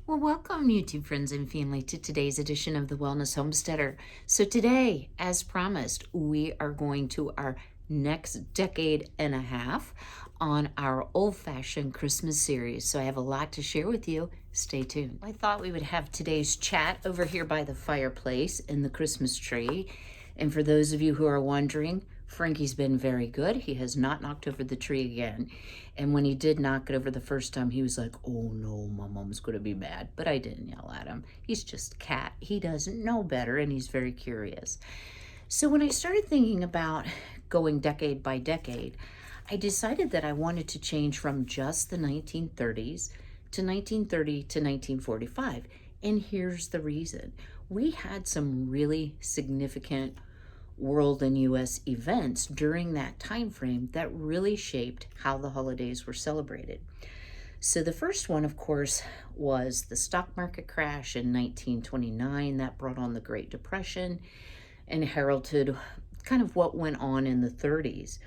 Well, welcome, YouTube friends and family, to today's edition of the Wellness Homesteader. So today, as promised, we are going to our next decade and a half on our old-fashioned Christmas series. So I have a lot to share with you. Stay tuned. I thought we would have today's chat over here by the fireplace in the Christmas tree. And for those of you who are wondering, Frankie's been very good. He has not knocked over the tree again. And when he did knock it over the first time, he was like, oh no, my mom's going to be mad. But I didn't yell at him. He's just a cat. He doesn't know better, and he's very curious. So when I started thinking about going decade by decade, I decided that I wanted to change from just the 1930s to 1930 to 1945. And here's the reason. We had some really significant world and U.S. events during that time frame that really shaped how the holidays were celebrated. So the first one, of course, was the stock market crash in 1929 that brought on the Great Depression and heralded kind of what went on in the 30s.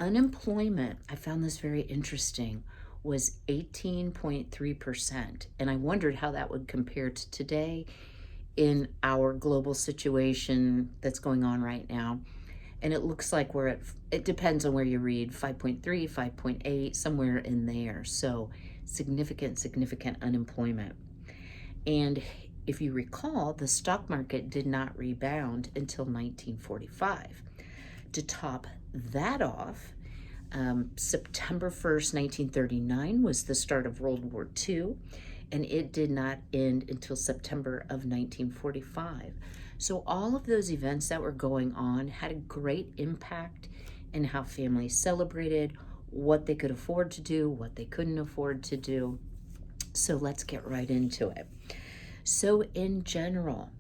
Unemployment, I found this very interesting, was 18.3%. And I wondered how that would compare to today in our global situation that's going on right now. And it looks like we're at, it depends on where you read, 5.3, 5.8, somewhere in there. So significant unemployment. And if you recall, the stock market did not rebound until 1945. To top that off, September 1st, 1939 was the start of World War II, and it did not end until September of 1945. So all of those events that were going on had a great impact in how families celebrated, what they could afford to do, what they couldn't afford to do. So let's get right into it. So in general,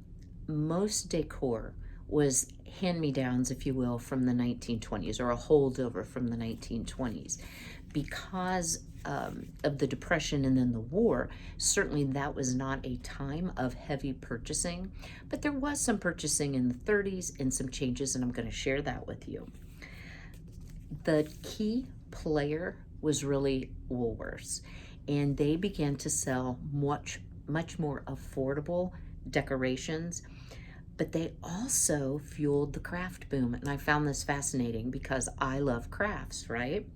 most decor was hand-me-downs, if you will, from the 1920s, or a holdover from the 1920s. Because of the Depression and then the war, certainly that was not a time of heavy purchasing, but there was some purchasing in the 30s and some changes, and I'm going to share that with you. The key player was really Woolworths, and they began to sell much more affordable decorations, but they also fueled the craft boom. And I found this fascinating because I love crafts, right?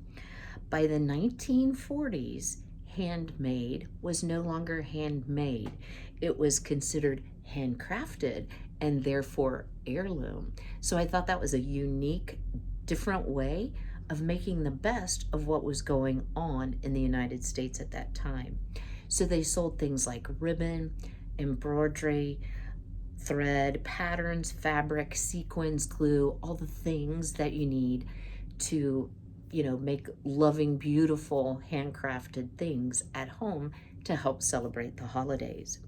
By the 1940s, handmade was no longer handmade. It was considered handcrafted and therefore heirloom. So I thought that was a unique, different way of making the best of what was going on in the United States at that time. So they sold things like ribbon, embroidery, thread, patterns, fabric, sequins, glue, all the things that you need to, make loving, beautiful, handcrafted things at home to help celebrate the holidays.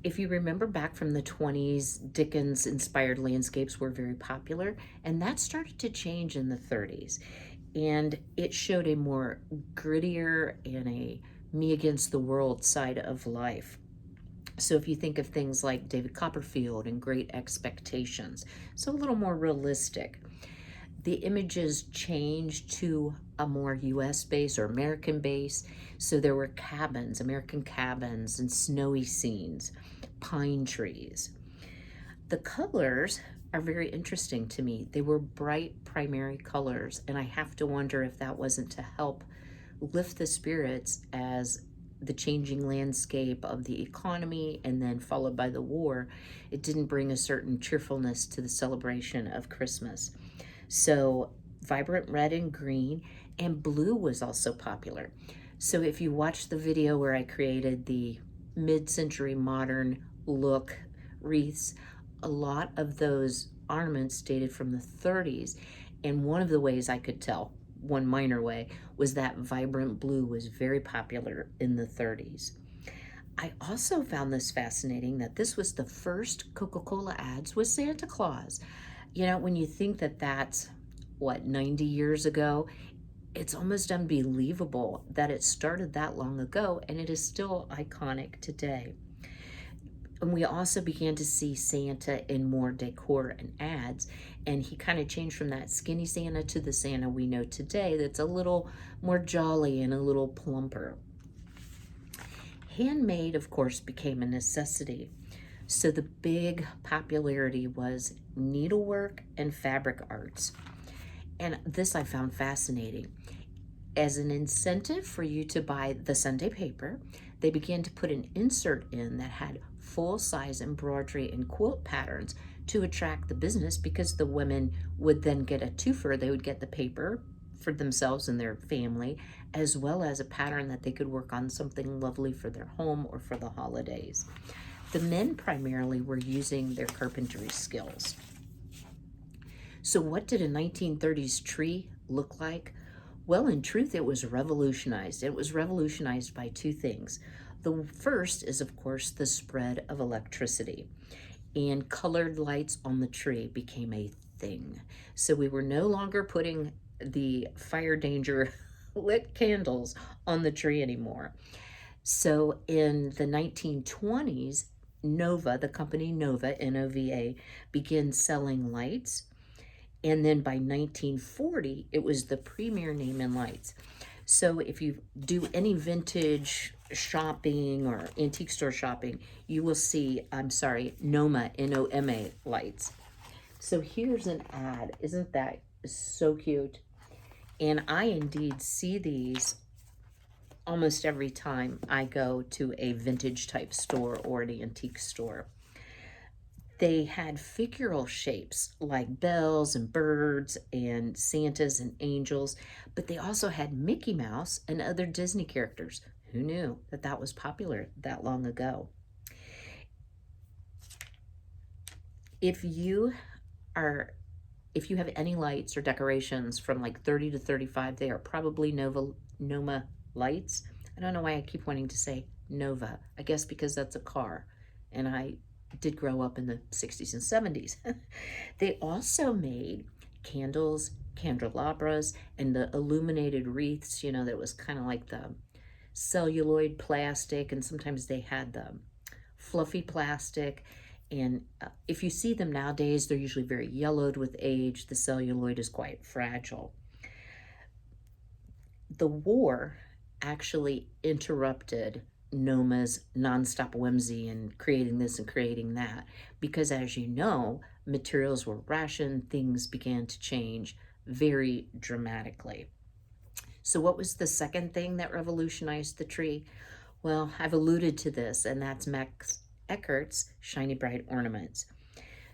If you remember back from the 20s, Dickens-inspired landscapes were very popular, and that started to change in the 30s. And it showed a more grittier and a me against the world side of life. So if you think of things like David Copperfield and Great Expectations, so a little more realistic. The images changed to a more US base or American base. So there were cabins, American cabins, and snowy scenes, pine trees. The colors are very interesting to me. They were bright primary colors, and I have to wonder if that wasn't to help lift the spirits as the changing landscape of the economy and then followed by the war. It didn't bring a certain cheerfulness to the celebration of Christmas. So vibrant red and green, and blue was also popular. So if you watch the video where I created the mid-century modern look wreaths, a lot of those ornaments dated from the 30s. And one of the ways I could tell, one minor way, was that vibrant blue was very popular in the 30s. I also found this fascinating that this was the first Coca-Cola ads with Santa Claus. When you think that that's, 90 years ago, it's almost unbelievable that it started that long ago, and it is still iconic today. And we also began to see Santa in more decor and ads, and he kind of changed from that skinny Santa to the Santa we know today that's a little more jolly and a little plumper. Handmade, of course, became a necessity. So the big popularity was needlework and fabric arts. And this I found fascinating. As an incentive for you to buy the Sunday paper, they began to put an insert in that had full-size embroidery and quilt patterns to attract the business, because the women would then get a twofer. They would get the paper for themselves and their family, as well as a pattern that they could work on something lovely for their home or for the holidays. The men primarily were using their carpentry skills. So what did a 1930s tree look like? Well, in truth, it was revolutionized. It was revolutionized by two things. The first is, of course, the spread of electricity, and colored lights on the tree became a thing. So we were no longer putting the fire danger lit candles on the tree anymore. So in the 1920s, Nova, the company Nova, N-O-V-A, began selling lights. And then by 1940, it was the premier name in lights. So if you do any vintage shopping or antique store shopping, you will see, Noma, N-O-M-A lights. So here's an ad. Isn't that so cute? And I indeed see these almost every time I go to a vintage type store or an antique store. They had figural shapes like bells and birds and Santas and angels, but they also had Mickey Mouse and other Disney characters. Who knew that that was popular that long ago? If you have any lights or decorations from like 30 to 35, they are probably Noma lights. I don't know why I keep wanting to say Nova. I guess because that's a car, and I did grow up in the 60s and 70s. They also made candles, candelabras, and the illuminated wreaths, that was kind of like the celluloid plastic, and sometimes they had the fluffy plastic. And if you see them nowadays, they're usually very yellowed with age. The celluloid is quite fragile. The war actually interrupted Noma's nonstop whimsy and creating this and creating that, because as you know, materials were rationed, things began to change very dramatically. So what was the second thing that revolutionized the tree? Well, I've alluded to this, and that's Max Eckert's Shiny Bright Ornaments.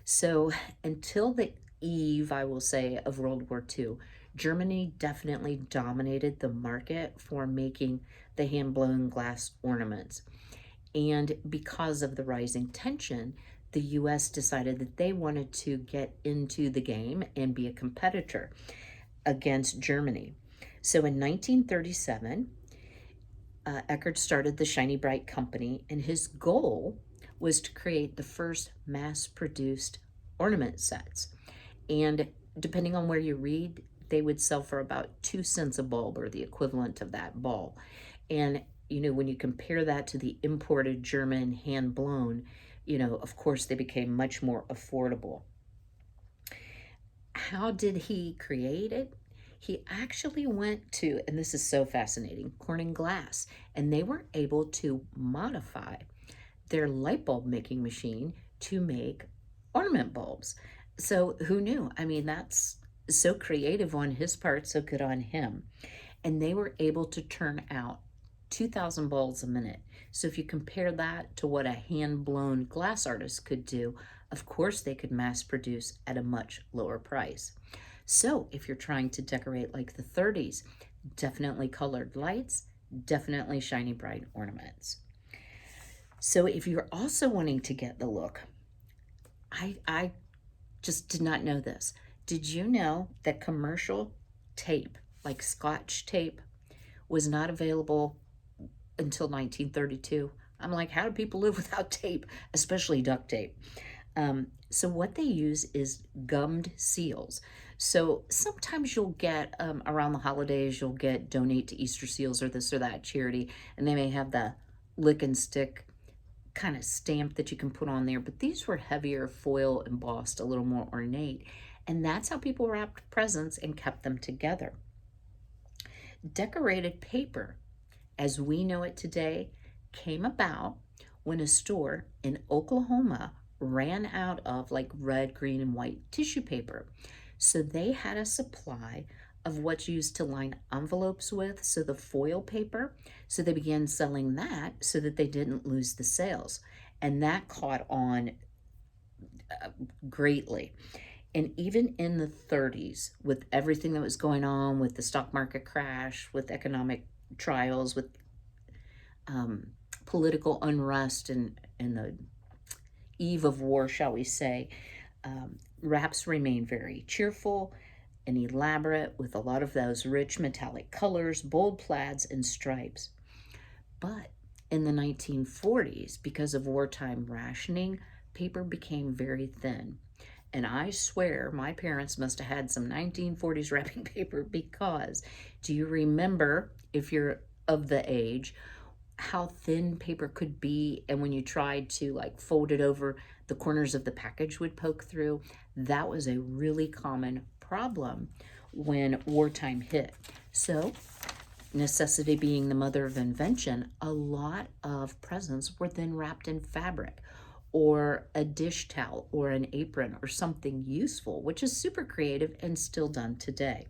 So until the eve, I will say, of World War II, Germany definitely dominated the market for making the hand-blown glass ornaments. And because of the rising tension, the US decided that they wanted to get into the game and be a competitor against Germany. So in 1937, Eckert started the Shiny Bright Company, and his goal was to create the first mass-produced ornament sets. And depending on where you read, they would sell for about 2 cents a bulb, or the equivalent of that ball. And when you compare that to the imported German hand-blown, of course they became much more affordable. How did he create it? He actually went to, and this is so fascinating, Corning Glass, and they were able to modify their light bulb making machine to make ornament bulbs. So who knew? I mean, that's so creative on his part, so good on him. And they were able to turn out 2,000 bulbs a minute. So if you compare that to what a hand-blown glass artist could do, of course they could mass produce at a much lower price. So if you're trying to decorate like the 30s, definitely colored lights, definitely shiny bright ornaments. So if you're also wanting to get the look, I just did not know this. Did you know that commercial tape, like Scotch tape, was not available until 1932? I'm like, how do people live without tape, especially duct tape? So what they use is gummed seals. So sometimes you'll get, around the holidays, you'll get donate to Easter Seals or this or that charity, and they may have the lick and stick kind of stamp that you can put on there, but these were heavier, foil embossed, a little more ornate, and that's how people wrapped presents and kept them together. Decorated paper, as we know it today, came about when a store in Oklahoma ran out of like red, green, and white tissue paper. So they had a supply of what's used to line envelopes with, so the foil paper. So they began selling that so that they didn't lose the sales. And that caught on greatly. And even in the 30s, with everything that was going on with the stock market crash, with economic trials, with um, political unrest and the eve of war, shall we say, wraps remain very cheerful and elaborate with a lot of those rich metallic colors, bold plaids, and stripes. But in the 1940s, because of wartime rationing, paper became very thin. And I swear my parents must have had some 1940s wrapping paper, because do you remember, if you're of the age, how thin paper could be? And when you tried to like fold it over, the corners of the package would poke through. That was a really common problem when wartime hit. So, necessity being the mother of invention, a lot of presents were then wrapped in fabric or a dish towel or an apron or something useful, which is super creative and still done today.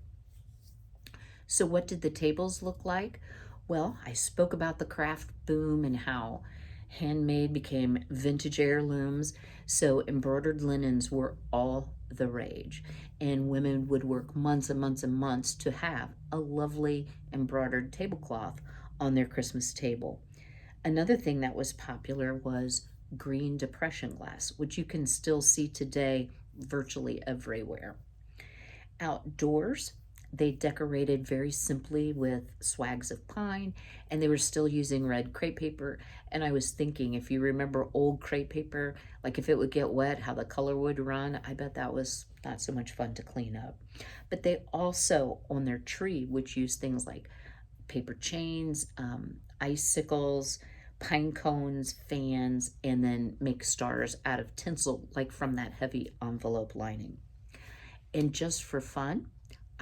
So what did the tables look like? Well, I spoke about the craft boom and how handmade became vintage heirlooms. So embroidered linens were all the rage, and women would work months and months and months to have a lovely embroidered tablecloth on their Christmas table. Another thing that was popular was green depression glass, which you can still see today virtually everywhere. Outdoors, they decorated very simply with swags of pine, and they were still using red crepe paper. And I was thinking, if you remember old crepe paper, like if it would get wet, how the color would run, I bet that was not so much fun to clean up. But they also, on their tree, would use things like paper chains, icicles, pine cones, fans, and then make stars out of tinsel, like from that heavy envelope lining. And just for fun,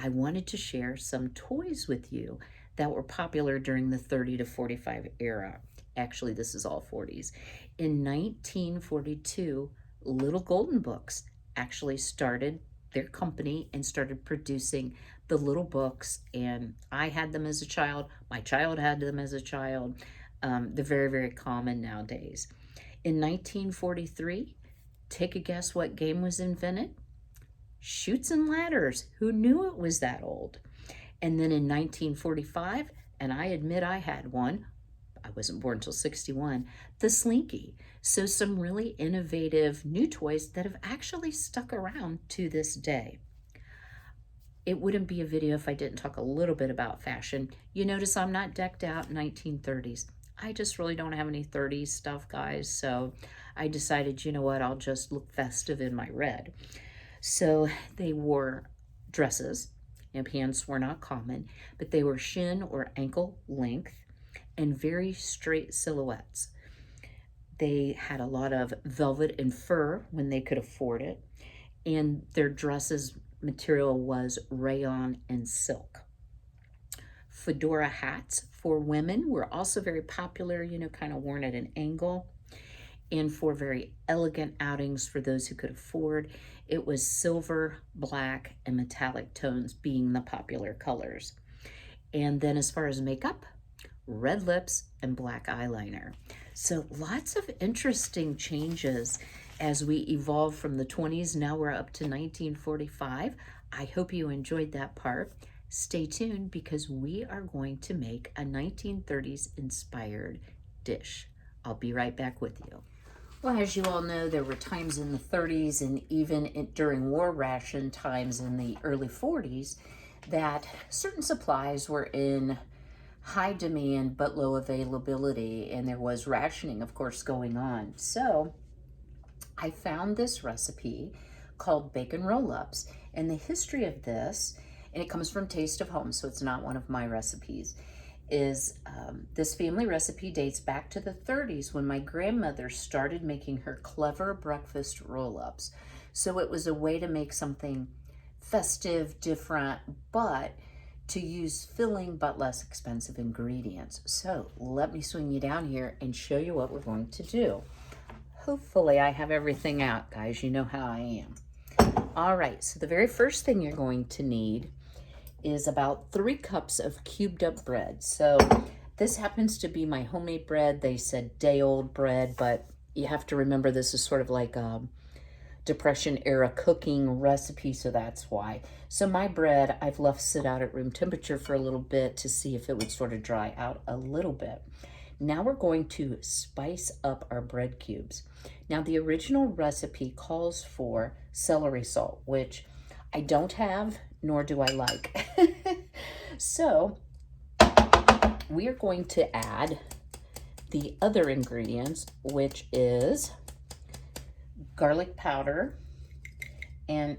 I wanted to share some toys with you that were popular during the 30 to 45 era. Actually, this is all 40s. In 1942, Little Golden Books actually started their company and started producing the little books, and I had them as a child. My child had them as a child. They're very, very common nowadays. In 1943, take a guess what game was invented? Chutes and Ladders. Who knew it was that old? And then in 1945, and I admit I had one, I wasn't born until 61, the Slinky. So some really innovative new toys that have actually stuck around to this day. It wouldn't be a video if I didn't talk a little bit about fashion. You notice I'm not decked out 1930s. I just really don't have any 30s stuff, guys. So I decided, you know what, I'll just look festive in my red. So they wore dresses, and pants were not common, but they were shin or ankle length and very straight silhouettes. They had a lot of velvet and fur when they could afford it, and their dresses material was rayon and silk. Fedora hats for women were also very popular, kind of worn at an angle. And for very elegant outings for those who could afford, it was silver, black, and metallic tones being the popular colors. And then as far as makeup, red lips and black eyeliner. So lots of interesting changes as we evolve from the 20s. Now we're up to 1945. I hope you enjoyed that part. Stay tuned, because we are going to make a 1930s inspired dish. I'll be right back with you. Well, as you all know, there were times in the 30s and even during war ration times in the early 40s that certain supplies were in high demand but low availability, and there was rationing, of course, going on. So I found this recipe called bacon roll-ups, and the history of this, and it comes from Taste of Home, so it's not one of my recipes, is this family recipe dates back to the 30s when my grandmother started making her clever breakfast roll-ups. So it was a way to make something festive, different, but to use filling but less expensive ingredients. So let me swing you down here and show you what we're going to do. Hopefully I have everything out, guys. You know how I am. All right, so the very first thing you're going to need is about 3 cups of cubed up bread. So this happens to be my homemade bread. They said day-old bread, but you have to remember this is sort of like a Depression era cooking recipe, so that's why. So my bread, I've left sit out at room temperature for a little bit to see if it would sort of dry out a little bit. Now we're going to spice up our bread cubes. Now the original recipe calls for celery salt, which I don't have, nor do I like. So we are going to add the other ingredients, which is garlic powder, and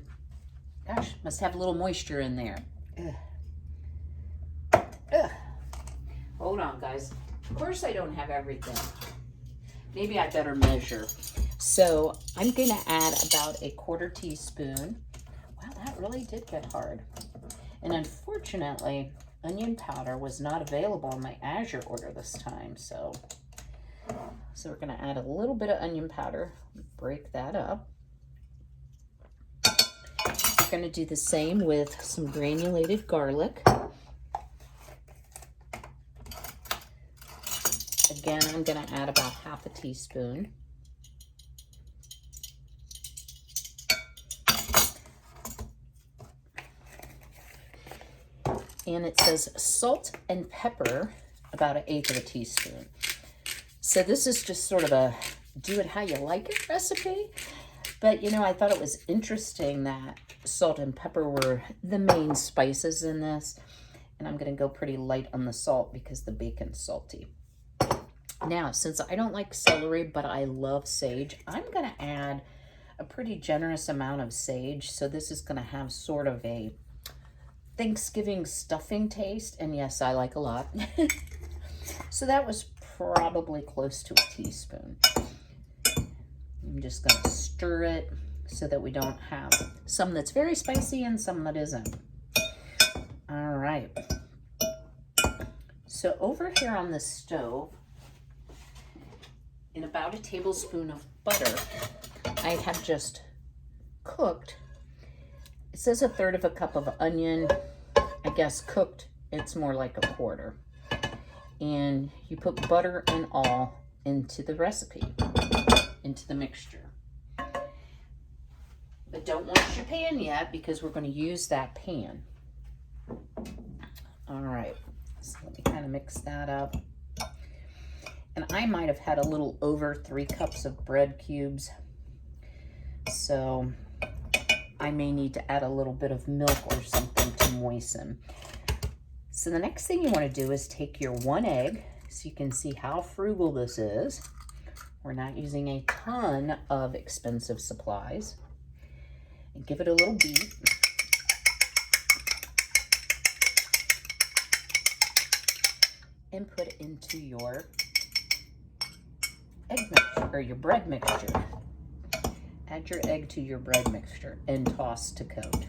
gosh, must have a little moisture in there. Ugh. Ugh. Hold on, guys. Of course I don't have everything. Maybe I better measure. So I'm gonna add about a 1/4 teaspoon. Wow, that really did get hard. And unfortunately, onion powder was not available in my Azure order this time, so we're gonna add a little bit of onion powder, break that up. We're gonna do the same with some granulated garlic. Again, I'm gonna add about 1/2 teaspoon. And it says salt and pepper, about 1/8 teaspoon. So this is just sort of a do it how you like it recipe. But, you know, I thought it was interesting that salt and pepper were the main spices in this. And I'm going to go pretty light on the salt because the bacon's salty. Now, since I don't like celery, but I love sage, I'm going to add a pretty generous amount of sage. So this is going to have sort of a Thanksgiving stuffing taste. And yes, I like a lot. So that was probably close to a teaspoon. I'm just going to stir it so that we don't have some that's very spicy and some that isn't. All right. So over here on the stove, in about a tablespoon of butter, I have just cooked. It says 1/3 cup of onion. I guess cooked, it's more like 1/4. And you put butter and all into the recipe, into the mixture. But don't wash your pan yet because we're going to use that pan. All right, so let me kind of mix that up. And I might have had a little over 3 cups of bread cubes. So I may need to add a little bit of milk or something to moisten. So the next thing you want to do is take your 1 egg, so you can see how frugal this is. We're not using a ton of expensive supplies. And give it a little beat. And put it into your egg mixture, or your bread mixture. Add your egg to your bread mixture and toss to coat.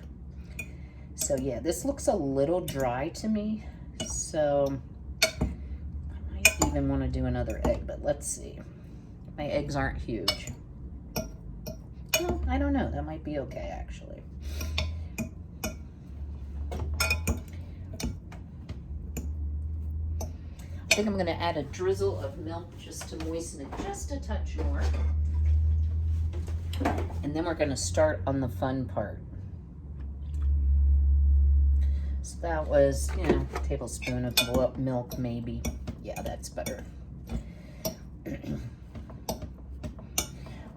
So yeah, this looks a little dry to me, so I might even want to do another egg, but let's see. My eggs aren't huge. Well, I don't know, that might be okay actually. I think I'm going to add a drizzle of milk just to moisten it just a touch more. And then we're going to start on the fun part. So that was, you know, a tablespoon of milk maybe. Yeah, that's better.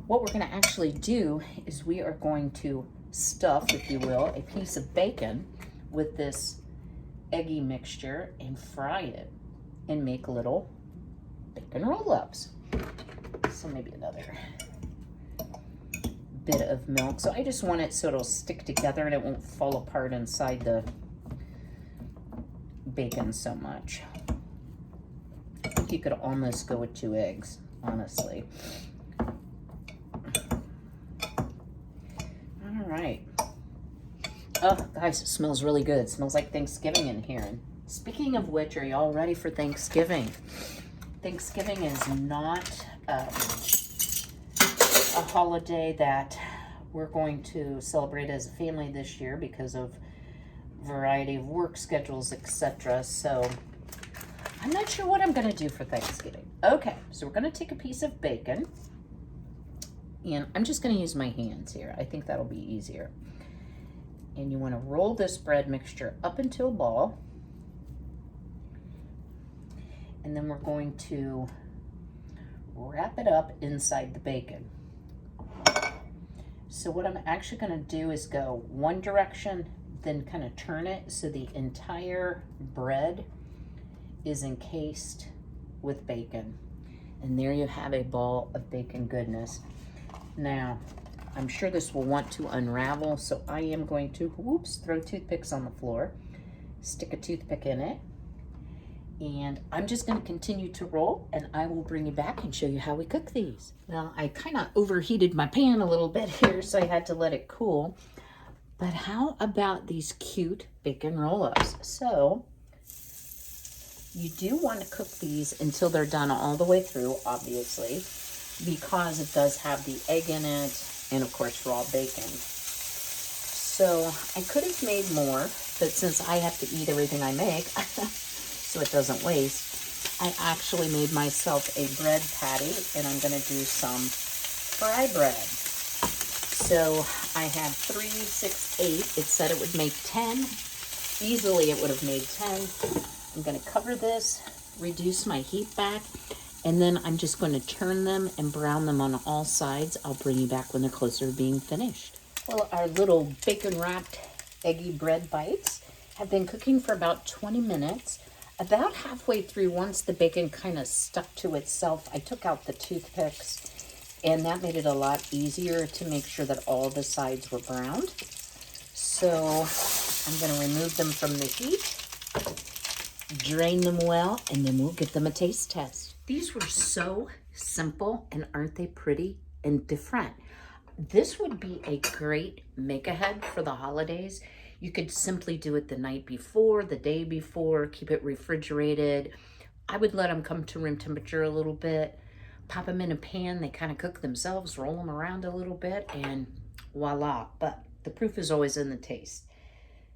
What we're going to actually do is we are going to stuff, if you will, a piece of bacon with this eggy mixture and fry it and make little bacon roll-ups. So maybe another bit of milk. So I just want it so it'll stick together and it won't fall apart inside the bacon so much. I think you could almost go with 2 eggs, honestly. All right. Oh, guys, it smells really good. It smells like Thanksgiving in here. And speaking of which, are y'all ready for Thanksgiving? Thanksgiving is not a holiday that we're going to celebrate as a family this year because of variety of work schedules, etc. So I'm not sure what I'm going to do for Thanksgiving. Okay, so we're going to take a piece of bacon, and I'm just going to use my hands here. I think that'll be easier. And you want to roll this bread mixture up into a ball, and then we're going to wrap it up inside the bacon. So what I'm actually going to do is go one direction, then kind of turn it so the entire bread is encased with bacon. And there you have a ball of bacon goodness. Now, I'm sure this will want to unravel, so I am going to, throw toothpicks on the floor, stick a toothpick in it, and I'm just going to continue to roll, and I will bring you back and show you how we cook these. Well, I kind of overheated my pan a little bit here, so I had to let it cool. But how about these cute bacon roll-ups? So you do want to cook these until they're done all the way through, obviously, because it does have the egg in it and, of course, raw bacon. So I could have made more, but since I have to eat everything I make, so it doesn't waste, I actually made myself a bread patty, and I'm going to do some fry bread. So I have 3, 6, 8. It said it would make 10. Easily it would have made 10. I'm going to cover this, reduce my heat back, and then I'm just going to turn them and brown them on all sides. I'll bring you back when they're closer to being finished. Well, our little bacon-wrapped eggy bread bites have been cooking for about 20 minutes. About halfway through, once the bacon kind of stuck to itself, I took out the toothpicks, and that made it a lot easier to make sure that all the sides were browned. So I'm going to remove them from the heat, drain them well, and then we'll give them a taste test. These were so simple, and aren't they pretty and different? This would be a great make-ahead for the holidays. You could simply do it the night before, the day before, keep it refrigerated. I would let them come to room temperature a little bit, pop them in a pan, they kind of cook themselves, roll them around a little bit, and voila. But the proof is always in the taste.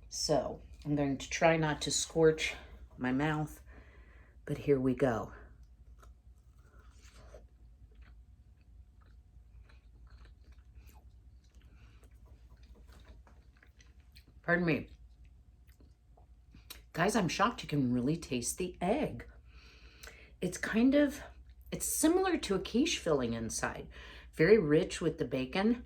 So I'm going to try not to scorch my mouth, but here we go. Pardon me. Guys, I'm shocked you can really taste the egg. It's similar to a quiche filling inside. Very rich with the bacon.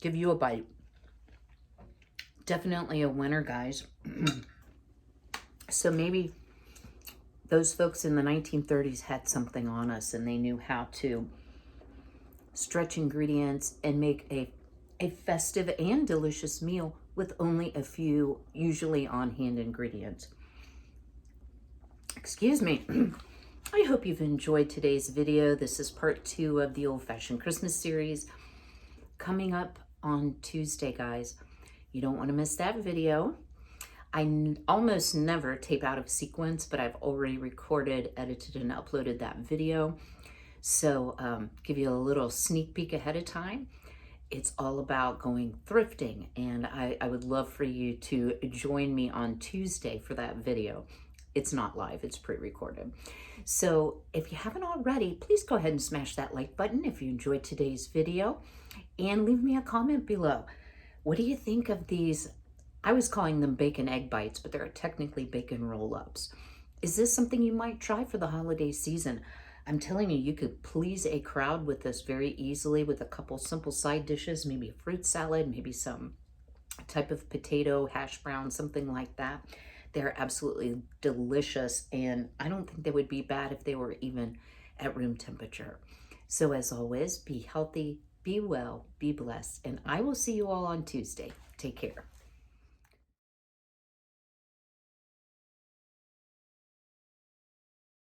Give you a bite. Definitely a winner, guys. So maybe those folks in the 1930s had something on us, and they knew how to stretch ingredients and make a festive and delicious meal with only a few usually on-hand ingredients. Excuse me. I hope you've enjoyed today's video. This is part 2 of the old-fashioned Christmas series. Coming up on Tuesday, guys. You don't want to miss that video. I almost never tape out of sequence, but I've already recorded, edited, and uploaded that video. So give you a little sneak peek ahead of time. It's all about going thrifting, and I would love for you to join me on Tuesday for that video. It's not live, it's pre-recorded. So if you haven't already, please go ahead and smash that like button if you enjoyed today's video, and leave me a comment below. What do you think of these? I was calling them bacon egg bites, but they're technically bacon roll-ups. Is this something you might try for the holiday season? I'm telling you, you could please a crowd with this very easily with a couple simple side dishes, maybe a fruit salad, maybe some type of potato, hash brown, something like that. They're absolutely delicious, and I don't think they would be bad if they were even at room temperature. So as always, be healthy, be well, be blessed, and I will see you all on Tuesday. Take care.